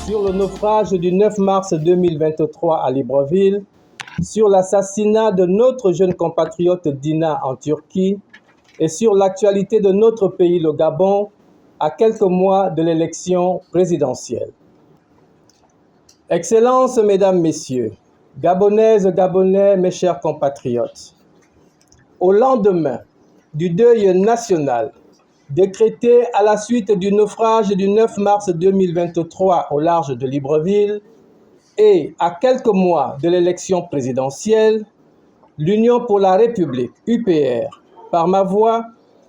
sur le naufrage du 9 mars 2023 à Libreville, sur l'assassinat de notre jeune compatriote Dina en Turquie et sur l'actualité de notre pays, le Gabon, à quelques mois de l'élection présidentielle. Excellences, Mesdames, Messieurs, Gabonaises, Gabonais, mes chers compatriotes, au lendemain du deuil national décrété à la suite du naufrage du 9 mars 2023 au large de Libreville et à quelques mois de l'élection présidentielle, l'Union pour la République, UPR, par ma voix,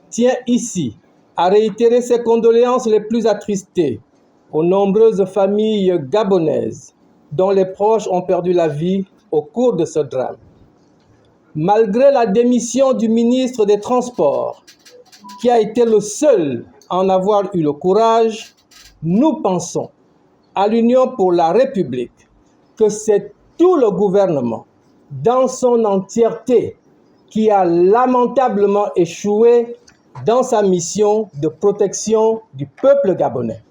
tient ici à réitérer ses condoléances les plus attristées aux nombreuses familles gabonaises dont les proches ont perdu la vie au cours de ce drame. Malgré la démission du ministre des Transports, qui a été le seul à en avoir eu le courage, nous pensons à l'Union pour la République que c'est tout le gouvernement, dans son entièreté, qui a lamentablement échoué dans sa mission de protection du peuple gabonais.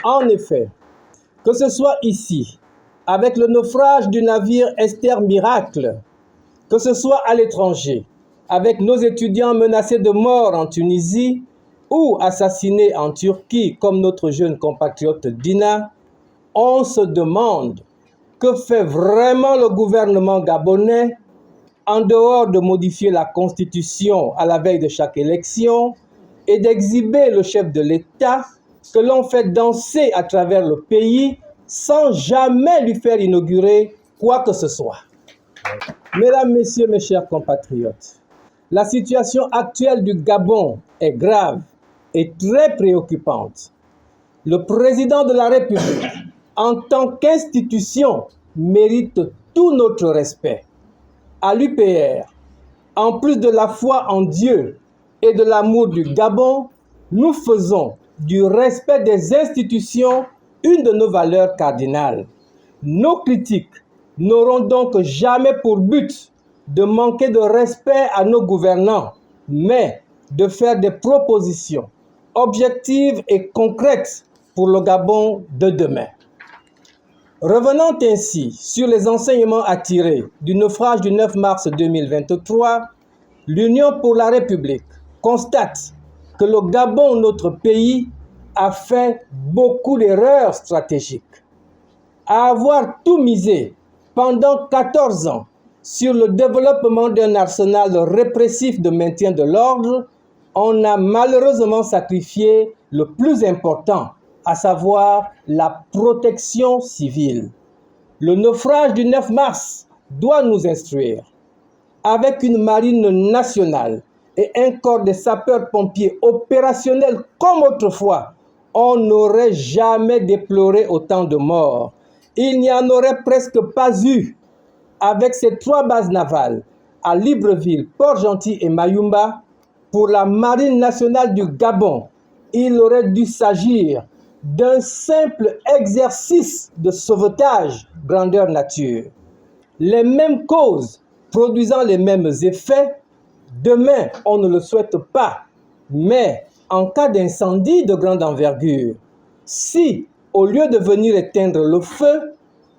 En effet, que ce soit ici, avec le naufrage du navire Esther Miracle, que ce soit à l'étranger, avec nos étudiants menacés de mort en Tunisie ou assassinés en Turquie comme notre jeune compatriote Dina, on se demande que fait vraiment le gouvernement gabonais en dehors de modifier la Constitution à la veille de chaque élection et d'exhiber le chef de l'État que l'on fait danser à travers le pays sans jamais lui faire inaugurer quoi que ce soit. Mesdames, Messieurs, mes chers compatriotes, la situation actuelle du Gabon est grave et très préoccupante. Le président de la République, en tant qu'institution, mérite tout notre respect. À l'UPR, en plus de la foi en Dieu et de l'amour du Gabon, nous faisons du respect des institutions une de nos valeurs cardinales. Nos critiques n'auront donc jamais pour but de manquer de respect à nos gouvernants, mais de faire des propositions objectives et concrètes pour le Gabon de demain. Revenant ainsi sur les enseignements à tirer du naufrage du 9 mars 2023, l'Union pour la République constate que le Gabon, notre pays, a fait beaucoup d'erreurs stratégiques. À avoir tout misé pendant 14 ans sur le développement d'un arsenal répressif de maintien de l'ordre, on a malheureusement sacrifié le plus important, à savoir la protection civile. Le naufrage du 9 mars doit nous instruire. Avec une marine nationale et un corps de sapeurs-pompiers opérationnels comme autrefois, on n'aurait jamais déploré autant de morts. Il n'y en aurait presque pas eu. Avec ces 3 bases navales, à Libreville, Port-Gentil et Mayumba, pour la Marine nationale du Gabon, il aurait dû s'agir d'un simple exercice de sauvetage grandeur nature. Les mêmes causes produisant les mêmes effets, demain, on ne le souhaite pas, mais en cas d'incendie de grande envergure, si, au lieu de venir éteindre le feu,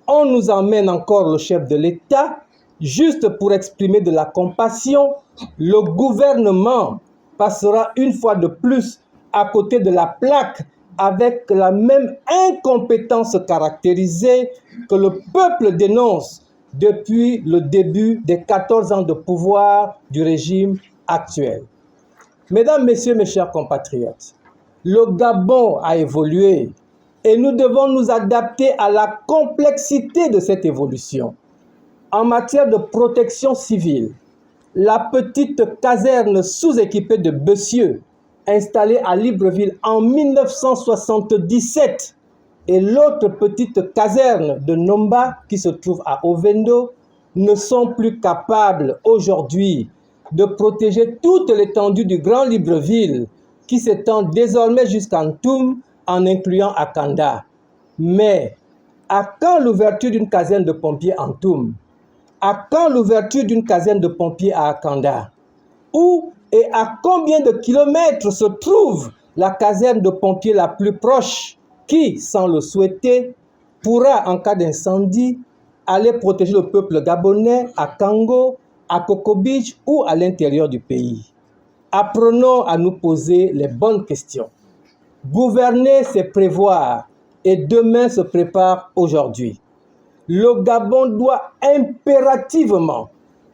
on nous emmène encore le chef de l'État, juste pour exprimer de la compassion, le gouvernement passera une fois de plus à côté de la plaque avec la même incompétence caractérisée que le peuple dénonce depuis le début des 14 ans de pouvoir du régime actuel. Mesdames, Messieurs, mes chers compatriotes, le Gabon a évolué et nous devons nous adapter à la complexité de cette évolution. En matière de protection civile, la petite caserne sous-équipée de Bessieux, installée à Libreville en 1977, et l'autre petite caserne de Nomba, qui se trouve à Ovendo, ne sont plus capables aujourd'hui de protéger toute l'étendue du Grand Libreville, qui s'étend désormais jusqu'à Ntoum, en incluant Akanda. Mais à quand l'ouverture d'une caserne de pompiers en Ntoum? À quand l'ouverture d'une caserne de pompiers à Akanda? Où et à combien de kilomètres se trouve la caserne de pompiers la plus proche qui, sans le souhaiter, pourra, en cas d'incendie, aller protéger le peuple gabonais à Kango, à Coco Beach ou à l'intérieur du pays. Apprenons à nous poser les bonnes questions. Gouverner, c'est prévoir, et demain se prépare aujourd'hui. Le Gabon doit impérativement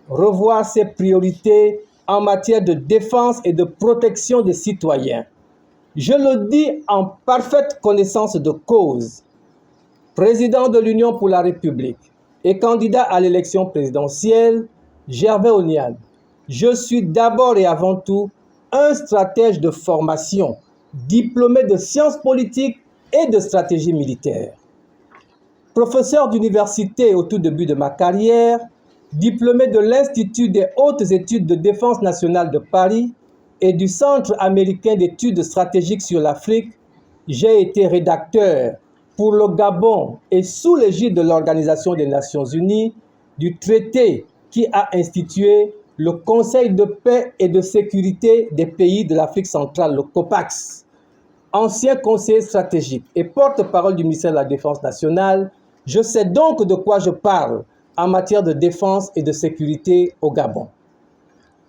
revoir ses priorités en matière de défense et de protection des citoyens. Je le dis en parfaite connaissance de cause. Président de l'Union pour la République et candidat à l'élection présidentielle, Gervais Oniane, je suis d'abord et avant tout un stratège de formation, diplômé de sciences politiques et de stratégie militaire. Professeur d'université au tout début de ma carrière, diplômé de l'Institut des hautes études de défense nationale de Paris et du Centre américain d'études stratégiques sur l'Afrique, j'ai été rédacteur pour le Gabon et sous l'égide de l'Organisation des Nations Unies du traité qui a institué le Conseil de paix et de sécurité des pays de l'Afrique centrale, le COPAX. Ancien conseiller stratégique et porte-parole du ministère de la Défense nationale, je sais donc de quoi je parle en matière de défense et de sécurité au Gabon.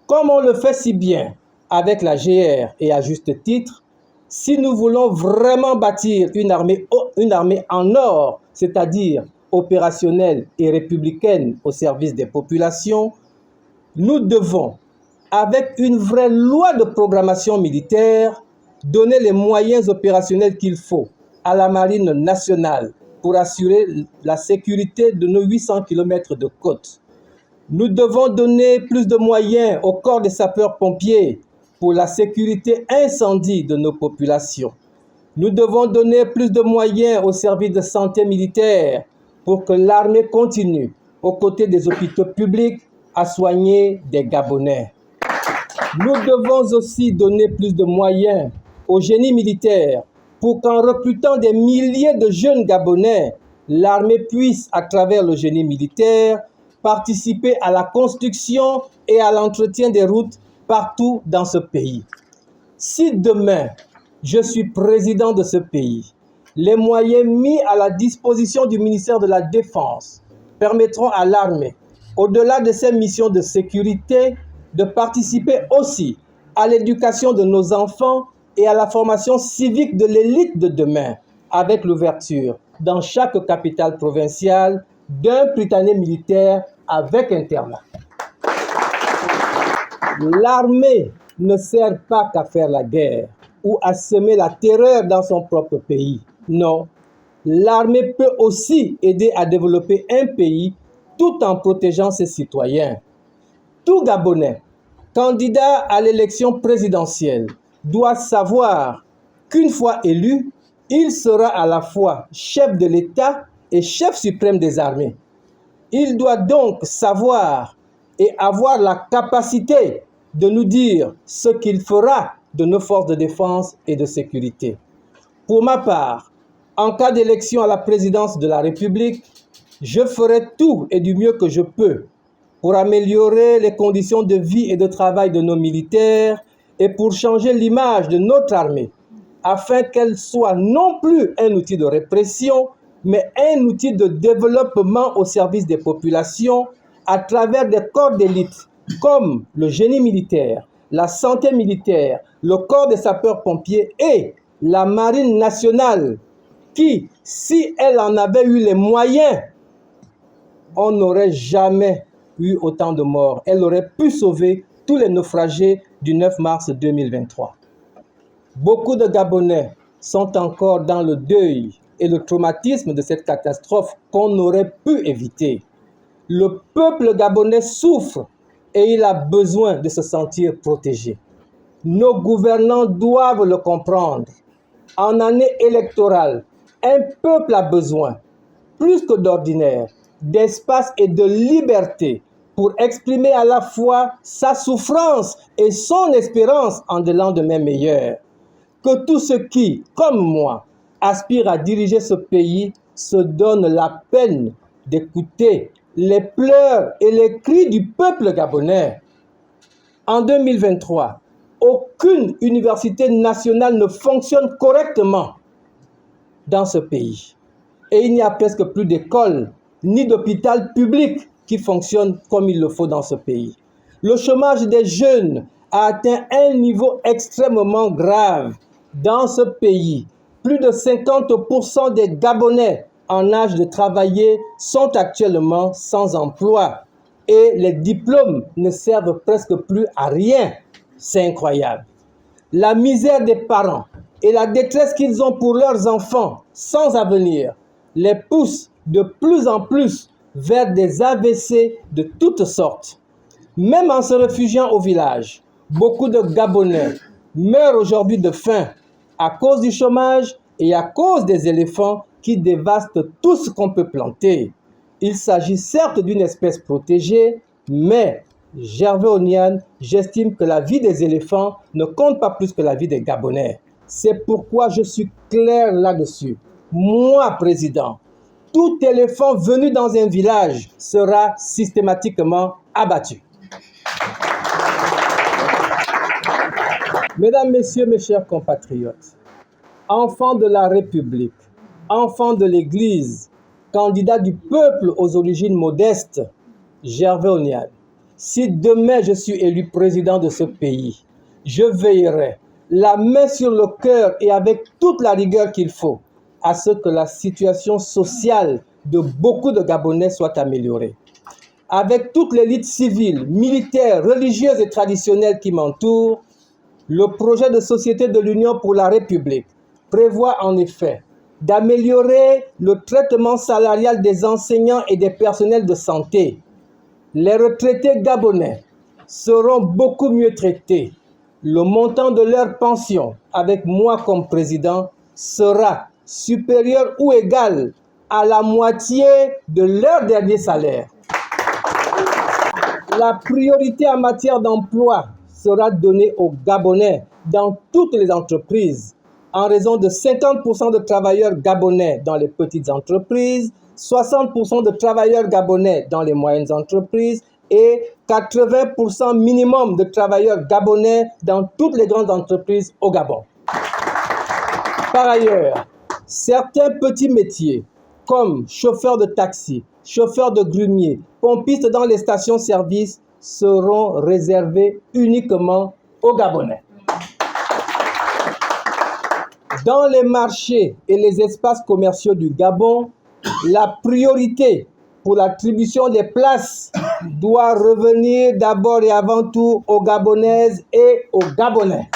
Comme on le fait si bien avec la GR et à juste titre, si nous voulons vraiment bâtir une armée en or, c'est-à-dire opérationnelle et républicaine au service des populations, nous devons, avec une vraie loi de programmation militaire, donner les moyens opérationnels qu'il faut à la Marine nationale pour assurer la sécurité de nos 800 km de côte. Nous devons donner plus de moyens au corps des sapeurs-pompiers pour la sécurité incendie de nos populations. Nous devons donner plus de moyens aux services de santé militaire pour que l'armée continue, aux côtés des hôpitaux publics, à soigner des Gabonais. Nous devons aussi donner plus de moyens au génie militaire pour qu'en recrutant des milliers de jeunes Gabonais, l'armée puisse, à travers le génie militaire, participer à la construction et à l'entretien des routes partout dans ce pays. Si demain, je suis président de ce pays, les moyens mis à la disposition du ministère de la Défense permettront à l'armée, au-delà de ses missions de sécurité, de participer aussi à l'éducation de nos enfants et à la formation civique de l'élite de demain, avec l'ouverture dans chaque capitale provinciale d'un prytanée militaire avec internat. L'armée ne sert pas qu'à faire la guerre ou à semer la terreur dans son propre pays. Non, l'armée peut aussi aider à développer un pays tout en protégeant ses citoyens. Tout Gabonais, candidat à l'élection présidentielle, doit savoir qu'une fois élu, il sera à la fois chef de l'État et chef suprême des armées. Il doit donc savoir et avoir la capacité de nous dire ce qu'il fera de nos forces de défense et de sécurité. Pour ma part, en cas d'élection à la présidence de la République, je ferai tout et du mieux que je peux pour améliorer les conditions de vie et de travail de nos militaires et pour changer l'image de notre armée, afin qu'elle soit non plus un outil de répression, mais un outil de développement au service des populations à travers des corps d'élite comme le génie militaire, la santé militaire, le corps des sapeurs-pompiers et la marine nationale qui, si elle en avait eu les moyens, on n'aurait jamais eu autant de morts. Elle aurait pu sauver tous les naufragés du 9 mars 2023. Beaucoup de Gabonais sont encore dans le deuil et le traumatisme de cette catastrophe qu'on aurait pu éviter. Le peuple gabonais souffre et il a besoin de se sentir protégé. Nos gouvernants doivent le comprendre. En année électorale, un peuple a besoin, plus que d'ordinaire, d'espace et de liberté pour exprimer à la fois sa souffrance et son espérance en des lendemains meilleurs. Que tous ceux qui, comme moi, aspirent à diriger ce pays se donnent la peine d'écouter les pleurs et les cris du peuple gabonais. En 2023, aucune université nationale ne fonctionne correctement dans ce pays. Et il n'y a presque plus d'écoles ni d'hôpital public qui fonctionnent comme il le faut dans ce pays. Le chômage des jeunes a atteint un niveau extrêmement grave dans ce pays. Plus de 50% des Gabonais en âge de travailler sont actuellement sans emploi et les diplômes ne servent presque plus à rien. C'est incroyable. La misère des parents et la détresse qu'ils ont pour leurs enfants sans avenir les poussent de plus en plus vers des AVC de toutes sortes. Même en se réfugiant au village, beaucoup de Gabonais meurent aujourd'hui de faim à cause du chômage et à cause des éléphants qui dévastent tout ce qu'on peut planter. Il s'agit certes d'une espèce protégée, mais Gervais Oniane, j'estime que la vie des éléphants ne compte pas plus que la vie des Gabonais. C'est pourquoi je suis clair là-dessus. Moi, président, tout éléphant venu dans un village sera systématiquement abattu. Mesdames, Messieurs, mes chers compatriotes, enfants de la République, enfants de l'Église, candidats du peuple aux origines modestes, Gervais Oniane, si demain je suis élu président de ce pays, je veillerai, la main sur le cœur et avec toute la rigueur qu'il faut, à ce que la situation sociale de beaucoup de Gabonais soit améliorée. Avec toute l'élite civile, militaire, religieuse et traditionnelle qui m'entoure, le projet de société de l'Union pour la République prévoit en effet d'améliorer le traitement salarial des enseignants et des personnels de santé. Les retraités gabonais seront beaucoup mieux traités. Le montant de leur pension, avec moi comme président, sera supérieur ou égal à la moitié de leur dernier salaire. La priorité en matière d'emploi sera donnée aux Gabonais dans toutes les entreprises, en raison de 50% de travailleurs gabonais dans les petites entreprises, 60% de travailleurs gabonais dans les moyennes entreprises et 80% minimum de travailleurs gabonais dans toutes les grandes entreprises au Gabon. Par ailleurs, certains petits métiers comme chauffeur de taxi, chauffeur de grumier, pompistes dans les stations-service seront réservés uniquement aux Gabonais. Dans les marchés et les espaces commerciaux du Gabon, la priorité pour l'attribution des places doit revenir d'abord et avant tout aux Gabonaises et aux Gabonais.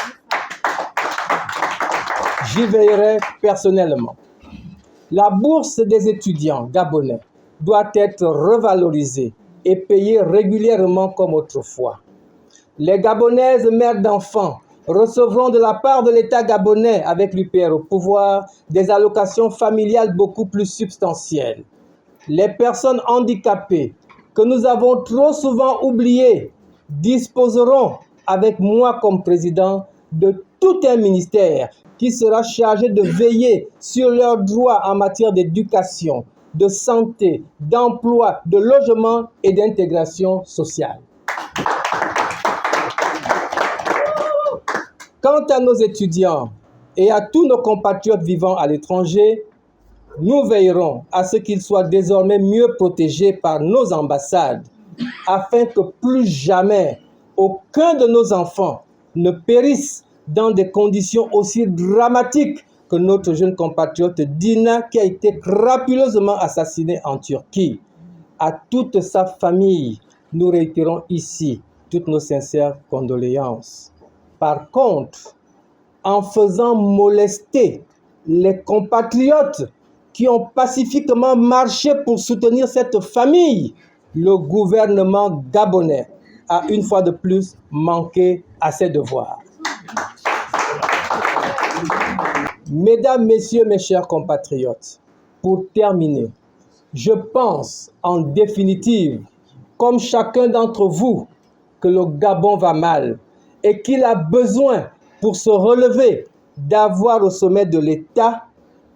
J'y veillerai personnellement. La bourse des étudiants gabonais doit être revalorisée et payée régulièrement comme autrefois. Les Gabonaises mères d'enfants recevront de la part de l'État gabonais, avec l'UPR au pouvoir, des allocations familiales beaucoup plus substantielles. Les personnes handicapées, que nous avons trop souvent oubliées, disposeront, avec moi comme président, de tout un ministère qui sera chargé de veiller sur leurs droits en matière d'éducation, de santé, d'emploi, de logement et d'intégration sociale. Quant à nos étudiants et à tous nos compatriotes vivant à l'étranger, nous veillerons à ce qu'ils soient désormais mieux protégés par nos ambassades, afin que plus jamais aucun de nos enfants ne périsse dans des conditions aussi dramatiques que notre jeune compatriote Dina qui a été crapuleusement assassinée en Turquie. À toute sa famille, nous réitérons ici toutes nos sincères condoléances. Par contre, en faisant molester les compatriotes qui ont pacifiquement marché pour soutenir cette famille, le gouvernement gabonais a une fois de plus manqué à ses devoirs. Mesdames, Messieurs, mes chers compatriotes, pour terminer, je pense en définitive, comme chacun d'entre vous, que le Gabon va mal et qu'il a besoin, pour se relever, d'avoir au sommet de l'État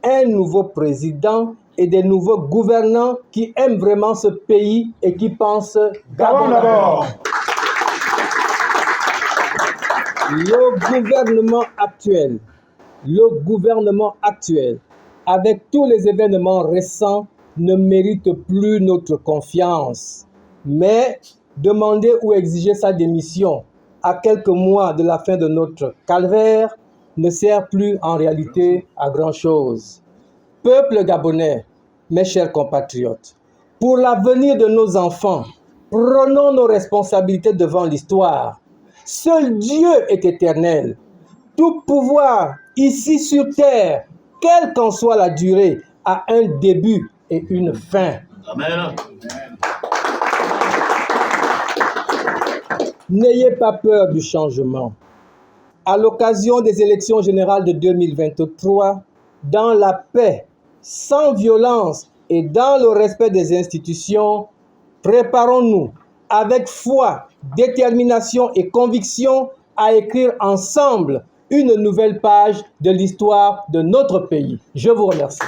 un nouveau président et des nouveaux gouvernants qui aiment vraiment ce pays et qui pensent Gabon d'abord. le gouvernement actuel, avec tous les événements récents, ne mérite plus notre confiance. Mais demander ou exiger sa démission à quelques mois de la fin de notre calvaire ne sert plus en réalité à grand-chose. Peuple gabonais, mes chers compatriotes, pour l'avenir de nos enfants, prenons nos responsabilités devant l'histoire. Seul Dieu est éternel. Tout pouvoir ici sur terre, quelle qu'en soit la durée, a un début et une fin. Amen. N'ayez pas peur du changement. À l'occasion des élections générales de 2023, dans la paix, sans violence et dans le respect des institutions, préparons-nous avec foi, détermination et conviction à écrire ensemble une nouvelle page de l'histoire de notre pays. Je vous remercie.